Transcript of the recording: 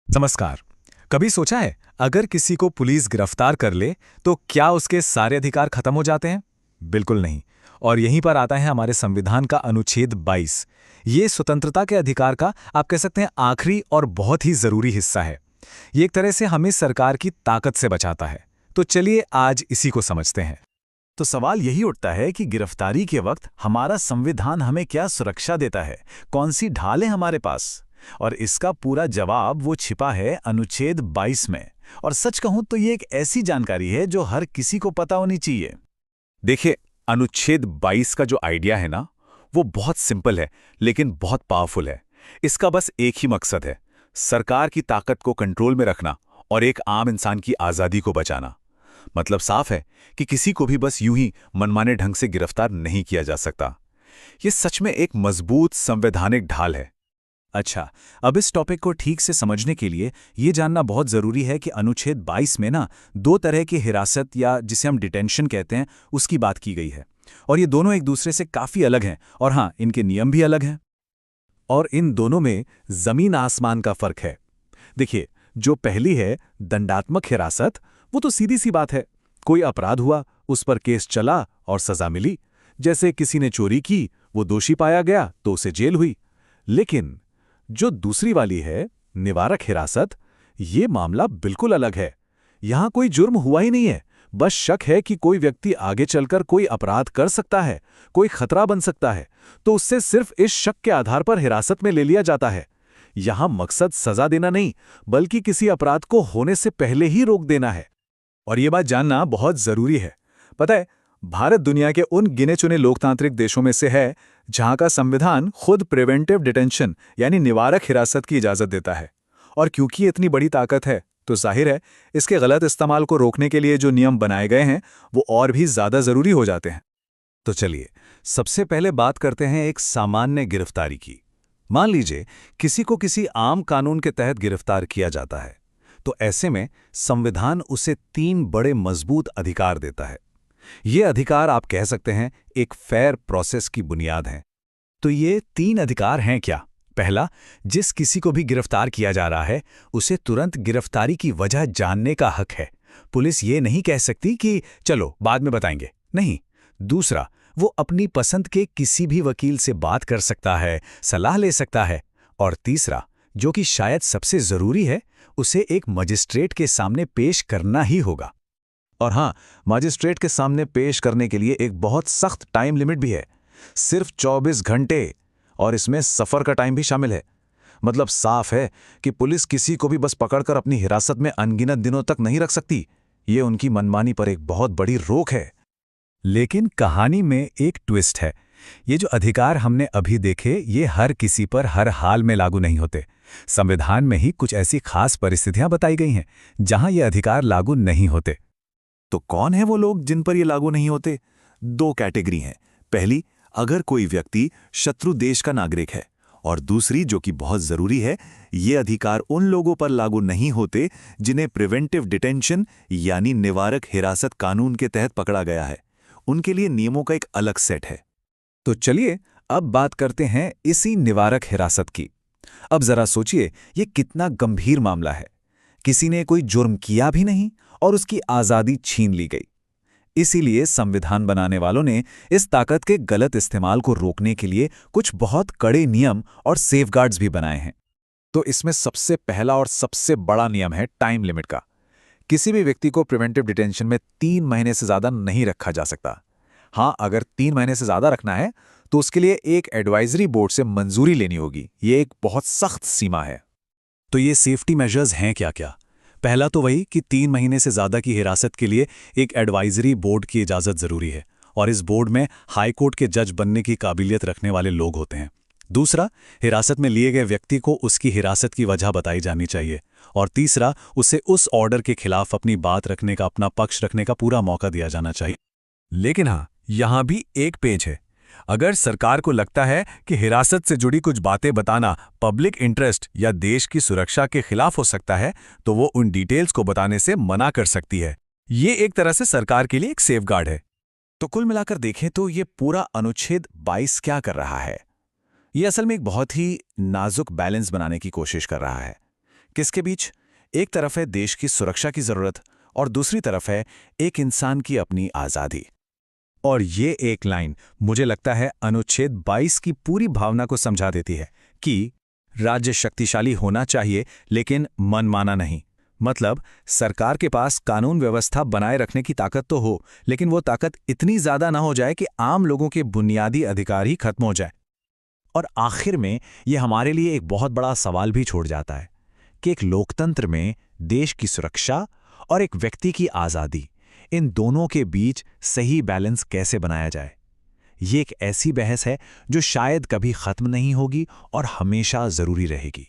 नमस्कार। कभी सोचा है अगर किसी को पुलिस गिरफ्तार कर ले तो क्या उसके सारे अधिकार खत्म हो जाते हैं? बिल्कुल नहीं। और यहीं पर आता है हमारे संविधान का अनुच्छेद 22। ये स्वतंत्रता के अधिकार का आप कह सकते हैं आखिरी और बहुत ही जरूरी हिस्सा है। ये एक तरह से हमें सरकार की ताकत से बचाता है। तो चलिए आज इसी को समझते हैं। तो सवाल यही उठता है कि गिरफ्तारी के वक्त हमारा संविधान हमें क्या सुरक्षा देता है, कौन सी ढाल है हमारे पास। और इसका पूरा जवाब वो छिपा है अनुच्छेद 22 में। और सच कहूं तो ये एक ऐसी जानकारी है जो हर किसी को पता होनी चाहिए। देखिए, अनुच्छेद 22 का जो आइडिया है ना, वो बहुत सिंपल है लेकिन बहुत पावरफुल है। इसका बस एक ही मकसद है, सरकार की ताकत को कंट्रोल में रखना और एक आम इंसान की आज़ादी को बचाना। मतलब साफ है कि किसी को भी बस यूं ही मनमाने ढंग से गिरफ्तार नहीं किया जा सकता। ये सच में एक मजबूत संवैधानिक ढाल है। अच्छा, अब इस टॉपिक को ठीक से समझने के लिए ये जानना बहुत ज़रूरी है कि अनुच्छेद 22 में ना दो तरह की हिरासत या जिसे हम डिटेंशन कहते हैं उसकी बात की गई है। और ये दोनों एक दूसरे से काफ़ी अलग हैं और हाँ, इनके नियम भी अलग हैं। और इन दोनों में ज़मीन आसमान का फ़र्क है। देखिए, जो पहली है दंडात्मक हिरासत, वो तो सीधी सी बात है। कोई अपराध हुआ, उस पर केस चला और सज़ा मिली। जैसे किसी ने चोरी की, वो दोषी पाया गया तो उसे जेल हुई। लेकिन जो दूसरी वाली है निवारक हिरासत, ये मामला बिल्कुल अलग है। यहां कोई जुर्म हुआ ही नहीं है, बस शक है कि कोई व्यक्ति आगे चलकर कोई अपराध कर सकता है, कोई खतरा बन सकता है, तो उससे सिर्फ इस शक के आधार पर हिरासत में ले लिया जाता है। यहां मकसद सजा देना नहीं, बल्कि किसी अपराध को होने से पहले ही रोक देना है। और ये बात जानना बहुत जरूरी है। पता है, भारत दुनिया के उन गिने चुने लोकतांत्रिक देशों में से है जहां का संविधान खुद प्रिवेंटिव डिटेंशन यानी निवारक हिरासत की इजाजत देता है। और क्योंकि इतनी बड़ी ताकत है तो जाहिर है इसके गलत इस्तेमाल को रोकने के लिए जो नियम बनाए गए हैं वो और भी ज्यादा जरूरी हो जाते हैं। तो चलिए, सबसे पहले बात करते हैं एक सामान्य गिरफ्तारी की। मान लीजिए किसी को किसी आम कानून के तहत गिरफ्तार किया जाता है, तो ऐसे में संविधान उसे 3 बड़े मजबूत अधिकार देता है। ये अधिकार आप कह सकते हैं एक फेयर प्रोसेस की बुनियाद हैं। तो ये 3 अधिकार हैं क्या? पहला, जिस किसी को भी गिरफ्तार किया जा रहा है उसे तुरंत गिरफ्तारी की वजह जानने का हक है। पुलिस ये नहीं कह सकती कि चलो बाद में बताएंगे, नहीं। दूसरा, वो अपनी पसंद के किसी भी वकील से बात कर सकता है, सलाह ले सकता है। और तीसरा, जो कि शायद सबसे जरूरी है, उसे एक मजिस्ट्रेट के सामने पेश करना ही होगा। और हाँ, मजिस्ट्रेट के सामने पेश करने के लिए एक बहुत सख्त टाइम लिमिट भी है, सिर्फ 24 घंटे। और इसमें सफर का टाइम भी शामिल है। मतलब साफ है कि पुलिस किसी को भी बस पकड़कर अपनी हिरासत में अनगिनत दिनों तक नहीं रख सकती। ये उनकी मनमानी पर एक बहुत बड़ी रोक है। लेकिन कहानी में एक ट्विस्ट है। ये जो अधिकार हमने अभी देखे, ये हर किसी पर हर हाल में लागू नहीं होते। संविधान में ही कुछ ऐसी खास परिस्थितियां बताई गई हैं जहां ये अधिकार लागू नहीं होते। तो कौन है वो लोग जिन पर ये लागू नहीं होते? 2 कैटेगरी हैं। पहली, अगर कोई व्यक्ति शत्रु देश का नागरिक है, और दूसरी, जो कि बहुत जरूरी है, ये अधिकार उन लोगों पर लागू नहीं होते जिन्हें प्रिवेंटिव डिटेंशन यानी निवारक हिरासत कानून के तहत पकड़ा गया है। उनके लिए नियमों का एक अलग सेट है। तो चलिए अब बात करते हैं इसी निवारक हिरासत की। अब जरा सोचिए, ये कितना गंभीर मामला है। किसी ने कोई जुर्म किया भी नहीं और उसकी आज़ादी छीन ली गई। इसीलिए संविधान बनाने वालों ने इस ताकत के गलत इस्तेमाल को रोकने के लिए कुछ बहुत कड़े नियम और सेफगार्ड्स भी बनाए हैं। तो इसमें सबसे पहला और सबसे बड़ा नियम है टाइम लिमिट का। किसी भी व्यक्ति को प्रिवेंटिव डिटेंशन में 3 महीने से ज्यादा नहीं रखा जा सकता। हाँ, अगर 3 महीने से ज्यादा रखना है तो उसके लिए एक एडवाइजरी बोर्ड से मंजूरी लेनी होगी। ये एक बहुत सख्त सीमा है। तो ये सेफ्टी मेजर्स हैं क्या क्या? पहला तो वही कि 3 महीने से ज़्यादा की हिरासत के लिए एक एडवाइजरी बोर्ड की इजाज़त ज़रूरी है, और इस बोर्ड में हाई कोर्ट के जज बनने की काबिलियत रखने वाले लोग होते हैं। दूसरा, हिरासत में लिए गए व्यक्ति को उसकी हिरासत की वजह बताई जानी चाहिए। और तीसरा, उसे उस ऑर्डर के खिलाफ अपनी बात रखने का, अपना पक्ष रखने का पूरा मौका दिया जाना चाहिए। लेकिन हाँ, यहाँ भी एक पेच है। अगर सरकार को लगता है कि हिरासत से जुड़ी कुछ बातें बताना पब्लिक इंटरेस्ट या देश की सुरक्षा के खिलाफ हो सकता है, तो वो उन डिटेल्स को बताने से मना कर सकती है। ये एक तरह से सरकार के लिए एक सेफगार्ड है। तो कुल मिलाकर देखें तो ये पूरा अनुच्छेद 22 क्या कर रहा है? ये असल में एक बहुत ही नाजुक बैलेंस बनाने की कोशिश कर रहा है। किसके बीच? एक तरफ है देश की सुरक्षा की जरूरत और दूसरी तरफ है एक इंसान की अपनी आजादी। और ये एक लाइन मुझे लगता है अनुच्छेद 22 की पूरी भावना को समझा देती है कि राज्य शक्तिशाली होना चाहिए लेकिन मनमाना नहीं। मतलब सरकार के पास कानून व्यवस्था बनाए रखने की ताकत तो हो, लेकिन वो ताकत इतनी ज्यादा ना हो जाए कि आम लोगों के बुनियादी अधिकार ही खत्म हो जाए। और आखिर में ये हमारे लिए एक बहुत बड़ा सवाल भी छोड़ जाता है कि एक लोकतंत्र में देश की सुरक्षा और एक व्यक्ति की आज़ादी, इन दोनों के बीच सही बैलेंस कैसे बनाया जाए। ये एक ऐसी बहस है जो शायद कभी खत्म नहीं होगी और हमेशा जरूरी रहेगी।